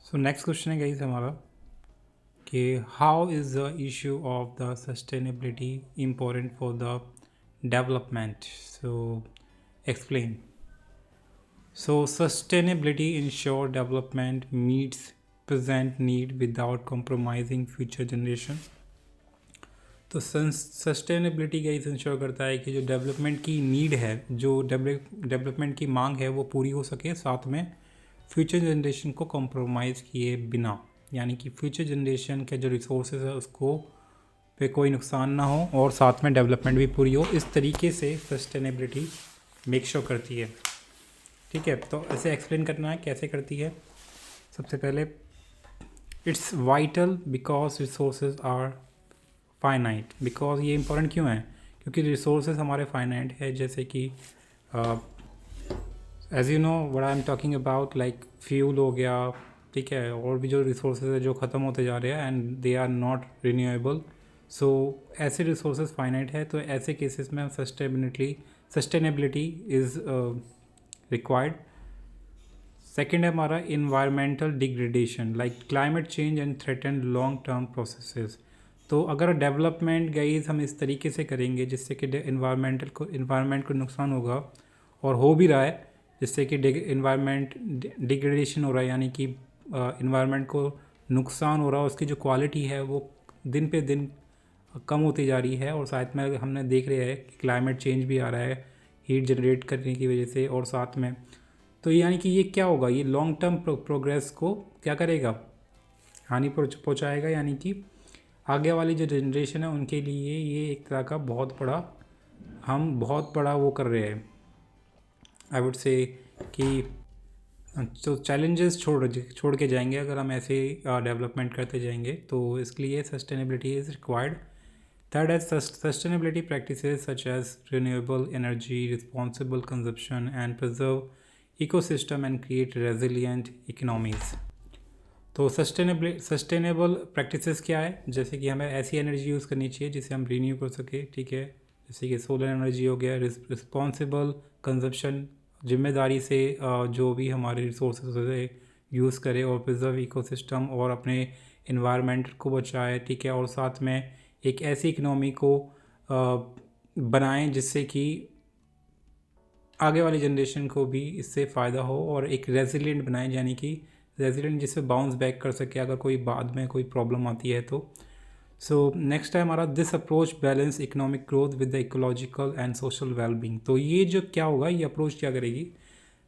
So next question है guys हमारा कि how is the issue of the sustainability important for the development. So explain. So sustainability ensure development meets present need without compromising future generation. तो sustainability का इस ensure करता है कि जो डेवलपमेंट की नीड है, जो डेवलपमेंट की मांग है, वो पूरी हो सके, साथ में फ्यूचर जनरेशन को कॉम्प्रोमाइज़ किए बिना, यानी कि फ्यूचर जनरेशन के जो रिसोर्सेज है उसको पे कोई नुकसान ना हो और साथ में डेवलपमेंट भी पूरी हो. इस तरीके से सस्टेनेबिलिटी मेक श्योर करती है. ठीक है, तो ऐसे एक्सप्लेन करना है कैसे करती है. सबसे पहले it's vital because resources are finite. Because ये इंपॉर्टेंट क्यों है? क्योंकि रिसोर्सेज हमारे फाइनाइट है, जैसे कि as you know what I am talking about, like fuel हो गया, ठीक है, और भी जो रिसोर्सेज है जो ख़त्म होते जा रहे हैं and they are not renewable. So ऐसे रिसोर्सेज फाइनाइट है, तो ऐसे केसेस में सस्टेनेबिलिटी इज़ रिक्वायर्ड. सेकेंड है हमारा environmental degradation, like climate change and threaten long term processes. तो अगर डेवलपमेंट गाइस हम इस तरीके से करेंगे जिससे कि इन्वायरमेंट को नुकसान होगा, और हो भी रहा है, जिससे कि इन्वायरमेंट डिग्रेडेशन हो रहा है, यानी कि इन्वायरमेंट को नुकसान हो रहा है, उसकी जो क्वालिटी है वो दिन पे दिन कम होती जा रही है. और साथ में हमने देख रहे हैं कि क्लाइमेट चेंज भी आ रहा है हीट जनरेट करने की वजह से, और साथ में तो यानी कि ये क्या होगा, ये लॉन्ग टर्म प्रोग्रेस को क्या करेगा, हानि पहुँचाएगा. यानी कि आगे वाली जो जनरेशन है उनके लिए ये एक तरह का बहुत बड़ा वो कर रहे हैं, आई वुड से कि तो चैलेंजेस छोड़ के जाएंगे अगर हम ऐसे डेवलपमेंट करते जाएंगे. तो इसके लिए sustainability is required. Third is sustainability practices such as renewable energy, responsible consumption, and preserve ecosystem and create resilient economies. तो सस्टेनेबल प्रैक्टिसेस क्या है? जैसे कि हमें ऐसी एनर्जी यूज़ करनी चाहिए जिसे हम रीन्यू कर सके, ठीक है, जैसे कि सोलर एनर्जी हो गया. रिस्पॉन्सिबल कंजप्शन, जिम्मेदारी से जो भी हमारे रिसोर्सेज से यूज़ करे, और प्रिजर्व इकोसिस्टम, और अपने इन्वायरमेंट को बचाए, ठीक है, और साथ में एक ऐसी इकनॉमी को बनाएं जिससे कि आगे वाली जनरेशन को भी इससे फ़ायदा हो, और एक रेजिलिएंट बनाएं, यानी कि रेजिलिएंट जिससे बाउंस बैक कर सके अगर कोई बाद में कोई प्रॉब्लम आती है तो. सो नेक्स्ट है हमारा this approach balance economic growth with the ecological and social wellbeing. तो ये जो क्या होगा, ये अप्रोच क्या करेगी,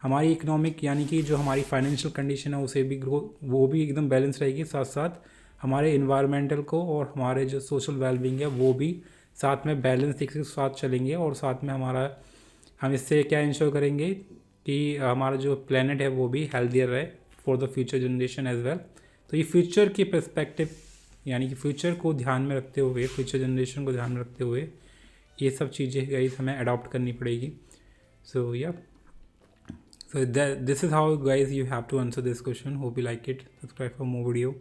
हमारी इकोनॉमिक यानी कि जो हमारी फाइनेंशियल कंडीशन है उसे भी वो भी एकदम बैलेंस रहेगी, साथ साथ हमारे इन्वायरमेंटल को और हमारे जो सोशल वेलबींग है वो भी साथ में बैलेंस के साथ चलेंगे. और साथ में हम इससे क्या इंश्योर करेंगे कि हमारा जो प्लेनेट है वो भी हेल्दियर रहे for the future generation as well. तो ये फ्यूचर की पर्सपेक्टिव, यानी कि फ्यूचर को ध्यान में रखते हुए, फ्यूचर जनरेशन को ध्यान में रखते हुए ये सब चीज़ें गाइस हमें अडॉप्ट करनी पड़ेगी. सो या this is how guys you have to answer this question. Hope you like it. Subscribe for more video.